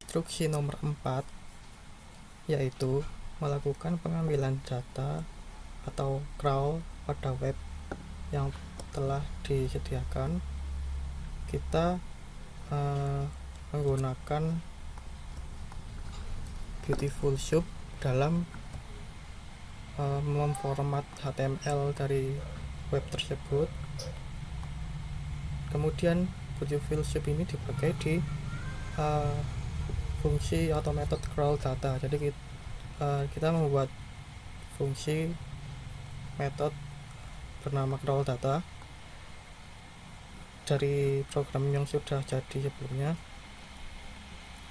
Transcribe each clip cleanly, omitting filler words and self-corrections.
instruksi nomor 4, yaitu melakukan pengambilan data atau crawl pada web yang telah disediakan. Kita menggunakan Beautiful Soup dalam memformat HTML dari web tersebut. Kemudian Beautiful Soup ini dipakai di fungsi atau metode crawl data. Jadi kita membuat fungsi metode bernama crawl data dari program yang sudah jadi sebelumnya.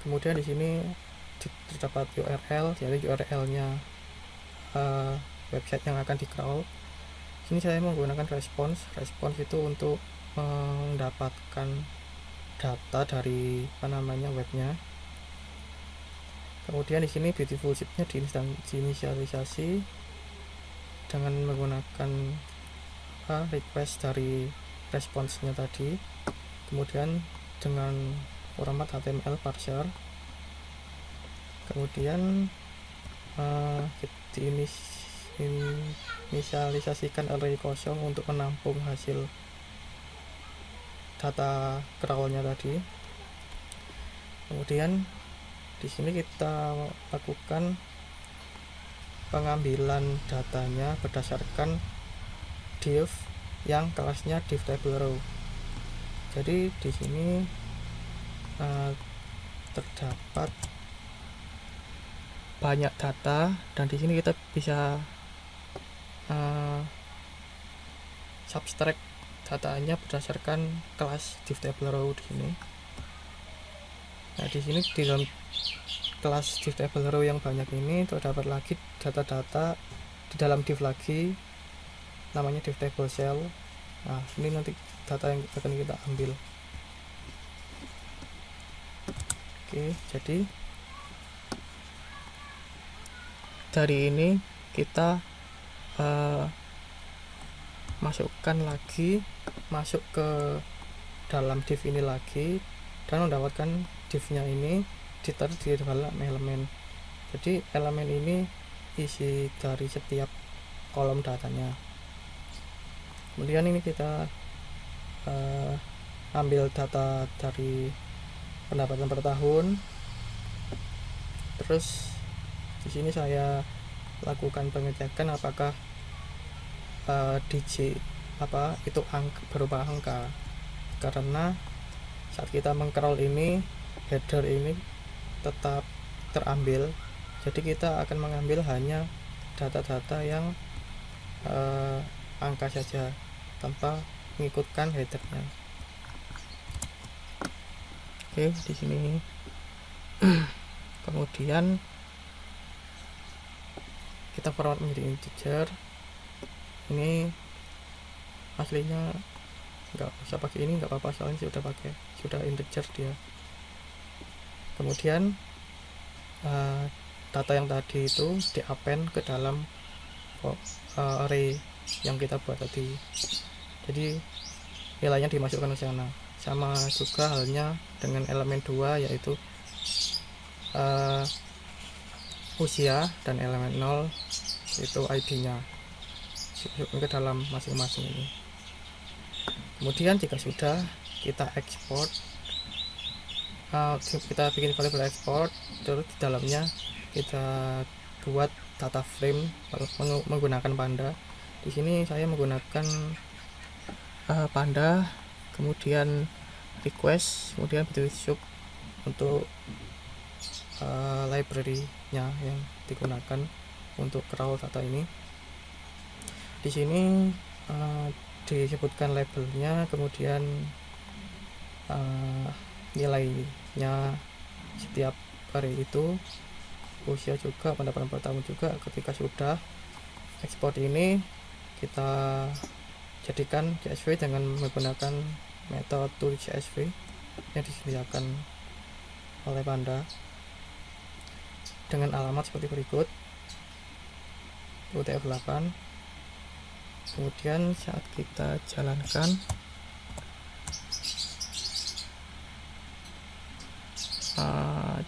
Kemudian di sini terdapat URL, jadi URL-nya website yang akan di crawl. Sini saya menggunakan response itu untuk mendapatkan data dari webnya. Kemudian di sini Beautiful Soup-nya diinisialisasi dengan menggunakan request dari response-nya tadi. Kemudian dengan format HTML parser. Kemudian diinisialisasikan array kosong untuk menampung hasil data crawl-nya tadi. Kemudian di sini kita lakukan pengambilan datanya berdasarkan div yang kelasnya div table row. Jadi di sini terdapat banyak data, dan di sini kita bisa subtract datanya berdasarkan kelas div table row di sini. Nah, di sini di dalam kelas div table row yang banyak ini terdapat lagi data-data di dalam div lagi, namanya div table cell. Nah, ini nanti data yang akan kita ambil. Oke, jadi dari ini kita masuk ke dalam div ini lagi dan mendapatkan divnya ini ditaruh di dalam elemen. Jadi elemen ini isi dari setiap kolom datanya. Kemudian ini kita ambil data dari pendapatan per tahun. Terus di sini saya lakukan pengecekan apakah digit itu berupa angka, karena saat kita mengcrawl ini header ini tetap terambil. Jadi kita akan mengambil hanya data-data yang angka saja tanpa mengikutkan headernya. Oke, di sini kemudian kita format menjadi integer. Ini aslinya nggak usah pakai ini, nggak apa-apa, soalnya sudah integer dia. Kemudian data yang tadi itu di append ke dalam array yang kita buat tadi. Jadi nilainya dimasukkan ke sana. Sama juga halnya dengan elemen 2, yaitu usia, dan elemen 0 itu ID-nya dimasukkan ke dalam masing-masing ini. Kemudian jika sudah, kita ekspor, kita bikin variabel ekspor, terus di dalamnya kita buat data frame menggunakan panda. Di sini saya menggunakan panda, kemudian request, kemudian Beautiful Soup untuk library-nya yang digunakan untuk crawl data ini. Di sini disebutkan labelnya, kemudian nilainya setiap array itu, usia juga, pendapatan per tahun juga. Ketika sudah ekspor ini, kita jadikan CSV dengan menggunakan metode tool CSV yang disediakan oleh Panda dengan alamat seperti berikut: UTF-8. Kemudian saat kita jalankan,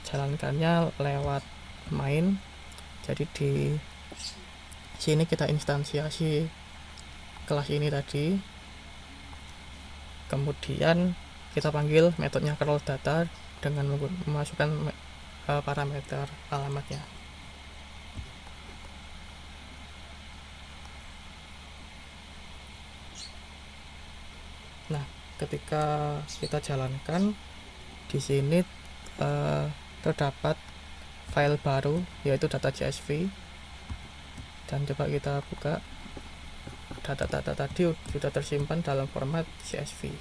jalankannya lewat main. Jadi di sini kita instansiasi kelas ini tadi, kemudian kita panggil metodenya curl data dengan memasukkan parameter alamatnya. Nah, ketika kita jalankan di sini terdapat file baru yaitu data.csv, dan coba kita buka. Data-data tadi sudah tersimpan dalam format CSV.